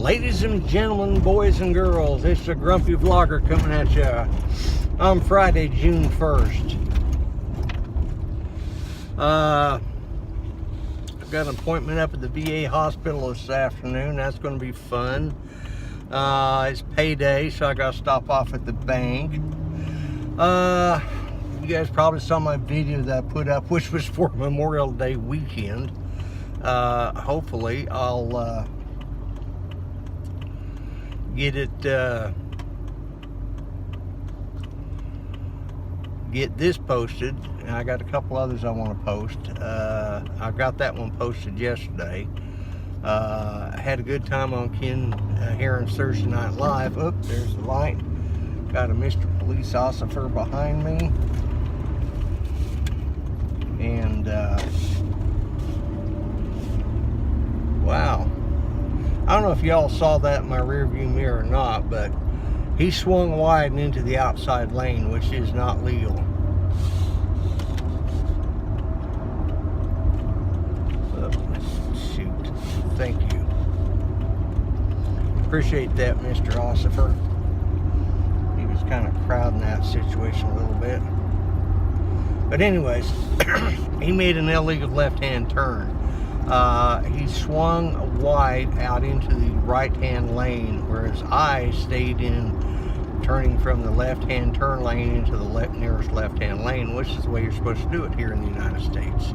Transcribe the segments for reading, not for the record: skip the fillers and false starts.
Ladies and gentlemen, boys and girls, it's a grumpy vlogger coming at you on Friday, June 1st. I've got an appointment up at the VA hospital this afternoon. That's going to be fun. It's payday, so I got to stop off at the bank. You guys probably saw my video that I put up, which was for Memorial Day weekend. Hopefully I'll get this posted. I got a couple others I want to post. I got that one posted yesterday. I had a good time on Ken Heron's Thursday Night Live. Oops, there's the light. Got a Mr. Police Officer behind me. And wow. I don't know if y'all saw that in my rear view mirror or not, but he swung wide and into the outside lane, which is not legal. Oh, shoot. Thank you. Appreciate that, Mr. Ossifer. He was kind of crowding that situation a little bit. But anyways, he made an illegal left-hand turn. He swung wide out into the right-hand lane, whereas I stayed in turning from the left-hand turn lane into the nearest left-hand lane, which is the way you're supposed to do it here in the United States.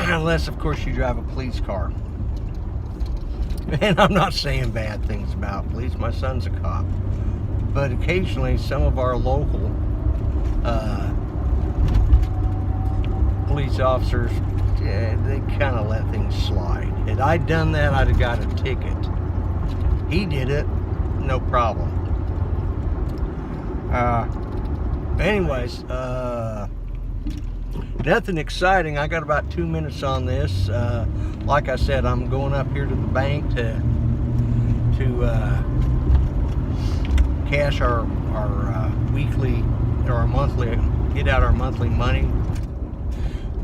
Unless, of course, you drive a police car. And I'm not saying bad things about police. My son's a cop. But occasionally, some of our local police officers, they kind of let things slide. Had I done that, I'd have got a ticket. He did it, no problem. Anyways, nothing exciting. I got about 2 minutes on this. Like I said, I'm going up here to the bank to cash our weekly or our monthly, get out our monthly money.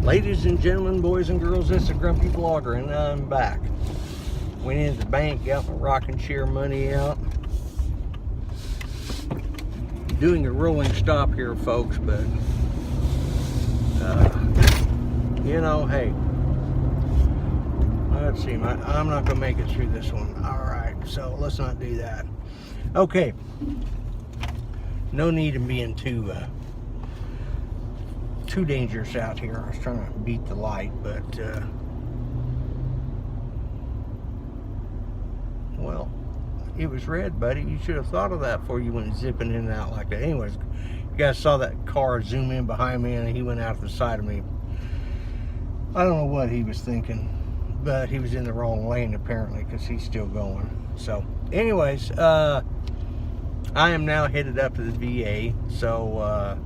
Ladies and gentlemen, boys and girls, it's a grumpy vlogger, and I'm back. Went into the bank, got my rocking chair money out. Doing a rolling stop here, folks, but you know, hey, let's see, I'm not gonna make it through this one. All right, so let's not do that. Okay, no need in being too dangerous out here. I was trying to beat the light, but well, it was red, buddy. You should have thought of that before you went zipping in and out like that. Anyways, you guys saw that car zoom in behind me, and he went out the side of me. I don't know what he was thinking, but he was in the wrong lane apparently, because he's still going. So anyways, I am now headed up to the VA, so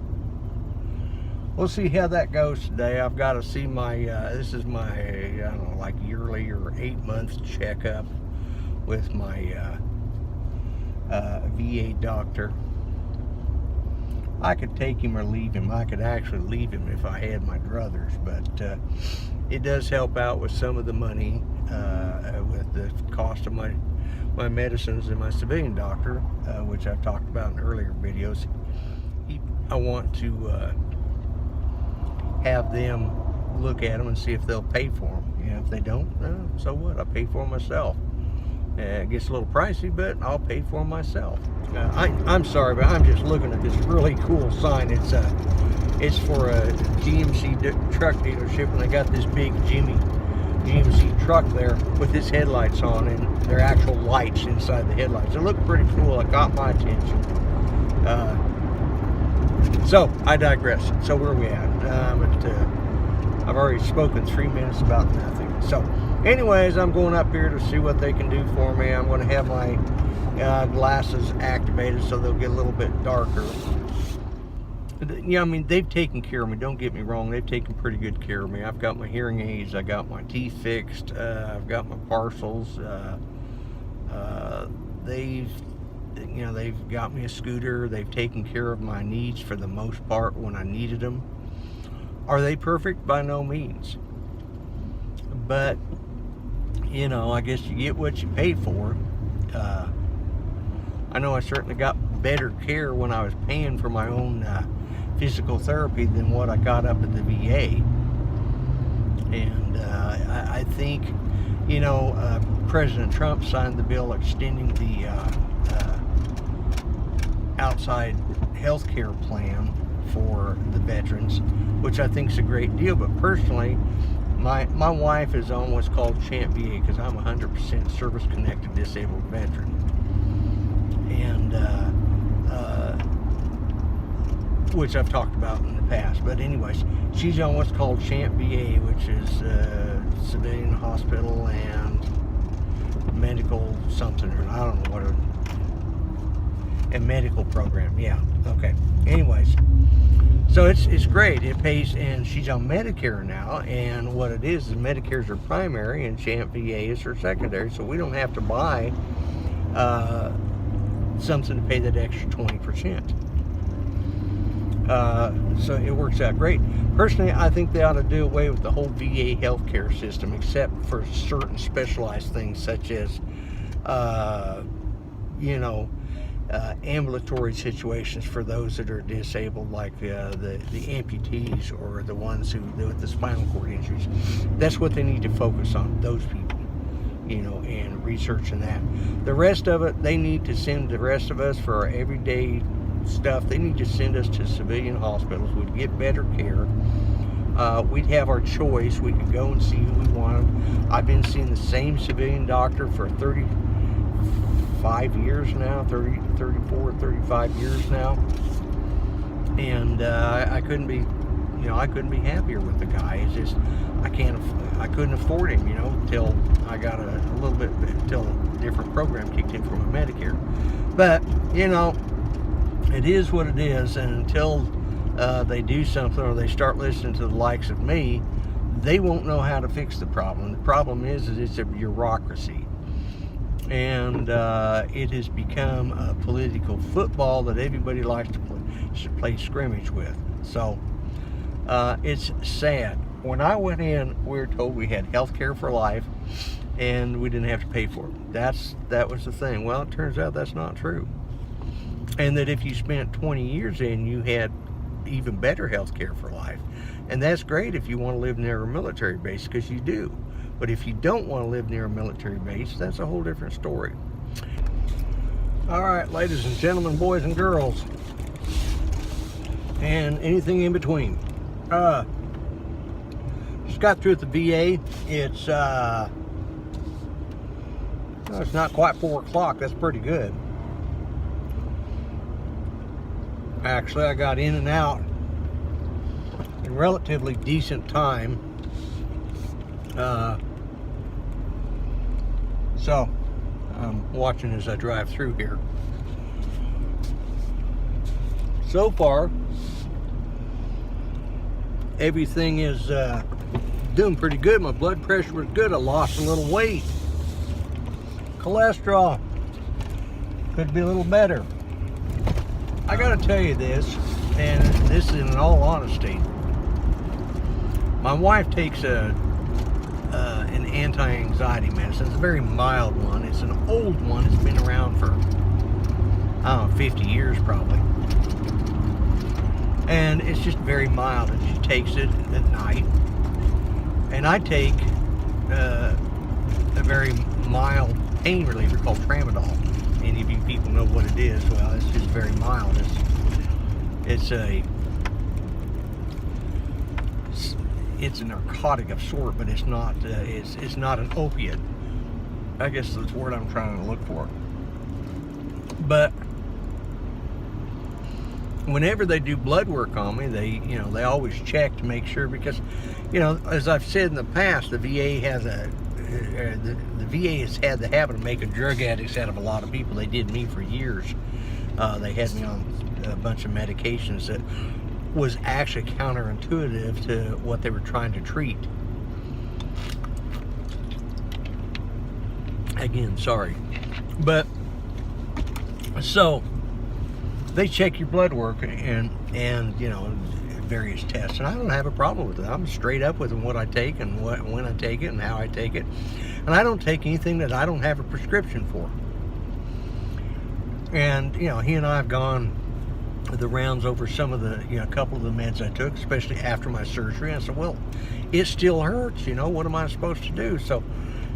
we'll see how that goes today. I've got to see my, this is my, I don't know, like yearly or 8-month checkup with my VA doctor. I could take him or leave him. I could actually leave him if I had my druthers, but it does help out with some of the money, with the cost of my medicines and my civilian doctor, which I've talked about in earlier videos. I want to have them look at them and see if they'll pay for them. And if they don't, so what? I pay for them myself. It gets a little pricey, but I'll pay for them myself. I'm sorry, but I'm just looking at this really cool sign. It's for a GMC truck dealership, and they got this big GMC truck there with its headlights on, and they're actual lights inside the headlights. It looked pretty cool. It caught my attention. So I digress. So where are we at? I've already spoken 3 minutes about nothing. So anyways, I'm going up here to see what they can do for me. I'm going to have my glasses activated so they'll get a little bit darker. Yeah, I mean, they've taken care of me. Don't get me wrong. They've taken pretty good care of me. I've got my hearing aids. I got my teeth fixed. I've got my parcels. They've got me a scooter. They've taken care of my needs for the most part when I needed them. Are they perfect? By no means. But you know, I guess you get what you pay for. I know I certainly got better care when I was paying for my own physical therapy than what I got up at the VA. And I think, you know, President Trump signed the bill extending the outside health care plan for the veterans, which I think is a great deal. But personally, my wife is on what's called Champ VA because I'm 100% service-connected disabled veteran. And which I've talked about in the past. But anyways, she's on what's called Champ VA, which is civilian hospital and medical something, or I don't know what a medical program. Yeah, okay. Anyways, so it's great. It pays, and she's on Medicare now. And what it is Medicare is her primary, and Champ VA is her secondary. So we don't have to buy something to pay that extra 20%. So it works out great. Personally, I think they ought to do away with the whole VA healthcare system, except for certain specialized things such as, you know, ambulatory situations for those that are disabled, like the amputees or the ones who with the spinal cord injuries. That's what they need to focus on, those people, you know, and researching that. The rest of it, they need to send the rest of us for our everyday stuff. They need to send us to civilian hospitals. We'd get better care. We'd have our choice. We could go and see who we wanted. I've been seeing the same civilian doctor for 35 years now, 34, 35 years now. And I couldn't be, you know, I couldn't be happier with the guy. It's just, I couldn't afford him, you know, until I got a little bit, until a different program kicked in for my Medicare. But, you know, it is what it is, and until they do something or they start listening to the likes of me, they won't know how to fix the problem. The problem is it's a bureaucracy, and it has become a political football that everybody likes to play scrimmage with. So it's sad. When I went in, we were told we had health care for life, and we didn't have to pay for it. That was the thing. Well, it turns out that's not true. And that if you spent 20 years in, you had even better health care for life. And that's great if you want to live near a military base, because you do. But if you don't want to live near a military base, that's a whole different story. All right, ladies and gentlemen, boys and girls, and anything in between. Just got through at the VA. It's not quite 4 o'clock. That's pretty good. Actually, I got in and out in relatively decent time. So I'm watching as I drive through here. So far, everything is doing pretty good. My blood pressure was good. I lost a little weight. Cholesterol could be a little better. I gotta tell you this, and this is in all honesty. My wife takes an anti-anxiety medicine. It's a very mild one. It's an old one. It's been around for, I don't know, 50 years probably. And it's just very mild, and she takes it at night. And I take a very mild pain reliever called Tramadol. Any of you people know what it is. Well, it's just very mild. It's a narcotic of sort, but it's not an opiate. I guess that's the word I'm trying to look for. But whenever they do blood work on me, they always check to make sure, because, you know, as I've said in the past, the VA has had the habit of making drug addicts out of a lot of people. They did me for years. They had me on a bunch of medications that was actually counterintuitive to what they were trying to treat. Again, sorry. But so they check your blood work, and you know, various tests, and I don't have a problem with it. I'm straight up with what I take and when I take it and how I take it. And I don't take anything that I don't have a prescription for. And, you know, he and I have gone the rounds over some of the, you know, a couple of the meds I took, especially after my surgery. I said, well, it still hurts, you know, what am I supposed to do? So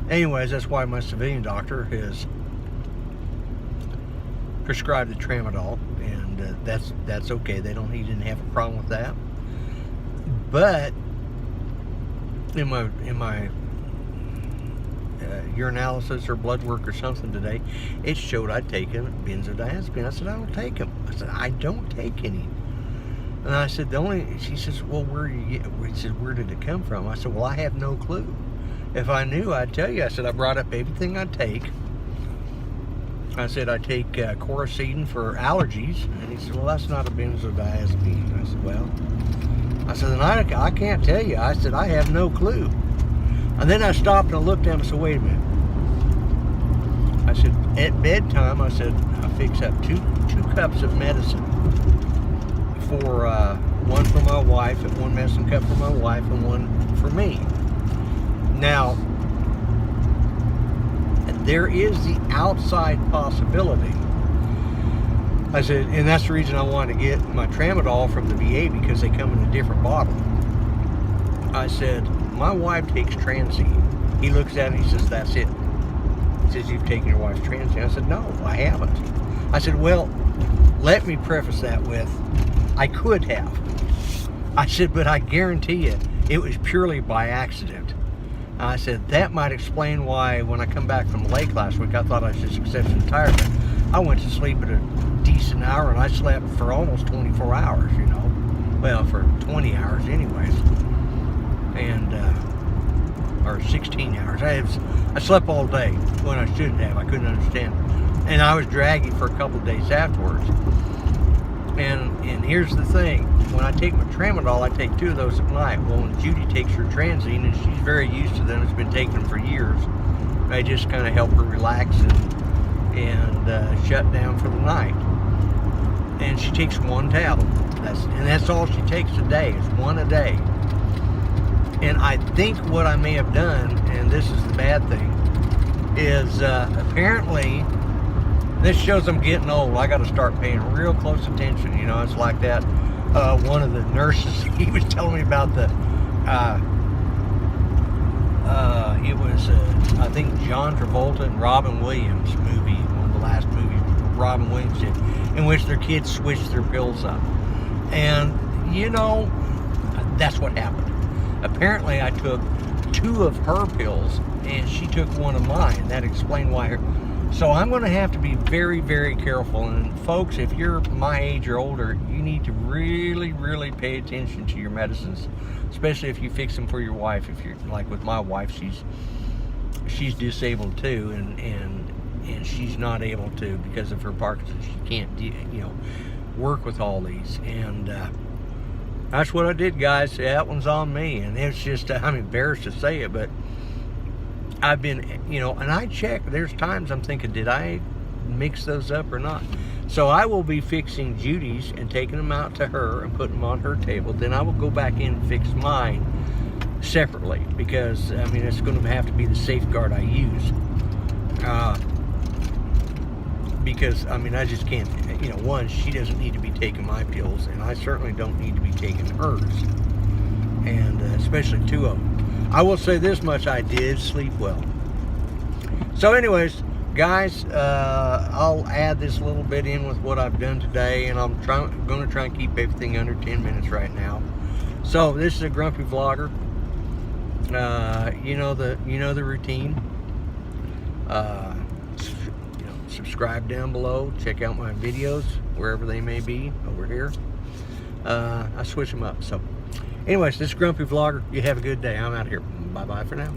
anyways, that's why my civilian doctor has prescribed the tramadol, and that's okay. He didn't have a problem with that. But in my urinalysis or blood work or something today, it showed I'd taken benzodiazepine. I said, I don't take them. I said, I don't take any. And I said, she says, well, he said, where did it come from? I said, well, I have no clue. If I knew, I'd tell you. I said, I brought up everything I take. I said, I take Coricidin for allergies. And he said, well, that's not a benzodiazepine. I said, well, then I can't tell you. I said, I have no clue. And then I stopped and I looked at him and said, wait a minute. I said, at bedtime, I said, I fix up two cups of medicine for one for my wife, and one medicine cup for my wife, and one for me. Now, there is the outside possibility. I said, and that's the reason I wanted to get my tramadol from the VA, because they come in a different bottle. I said, my wife takes Transine. He looks at it and he says, that's it. He says, you've taken your wife's Transine. I said, no, I haven't. I said, well, let me preface that with, I could have. I said, but I guarantee you, it was purely by accident. I said, that might explain why when I come back from the lake last week, I thought I was just accepting retirement. I went to sleep at a decent hour, and I slept for almost 24 hours, you know. Well, for 20 hours anyways. And, or 16 hours. I slept all day when I shouldn't have. I couldn't understand. And I was draggy for a couple of days afterwards. And here's the thing. When I take my tramadol, I take 2 of those at night. Well, when Judy takes her Transine, and she's very used to them, has been taking them for years, I just kind of help her relax and shut down for the night. And she takes 1 tablet. That's all she takes a day, is 1 a day. And I think what I may have done, and this is the bad thing, is apparently, this shows I'm getting old. I got to start paying real close attention. You know, it's like that. One of the nurses, he was telling me about it was, I think, John Travolta and Robin Williams movie, one of the last movies Robin Williams did, in which their kids switched their pills up. And, you know, that's what happened. Apparently, I took 2 of her pills, and she took 1 of mine. That explained why So I'm going to have to be very, very careful. And folks, if you're my age or older, you need to really, really pay attention to your medicines, especially if you fix them for your wife. If you're like with my wife, she's disabled too, and she's not able to, because of her Parkinson's. She can't, work with all these. And that's what I did, guys. That one's on me. And it's just, I'm embarrassed to say it, but I've been, and I check. There's times I'm thinking, did I mix those up or not? So I will be fixing Judy's and taking them out to her and putting them on her table. Then I will go back in and fix mine separately, because, it's going to have to be the safeguard I use. Because, I just can't, one, she doesn't need to be taking my pills, and I certainly don't need to be taking hers. And especially 2 of them. I will say this much, I did sleep well. So anyways, guys, I'll add this little bit in with what I've done today, and I'm going to try and keep everything under 10 minutes right now. So this is a grumpy vlogger. You know the routine. Subscribe down below. Check out my videos wherever they may be over here. I switch them up. So anyways, this is Grumpy Vlogger. You have a good day. I'm out of here. Bye-bye for now.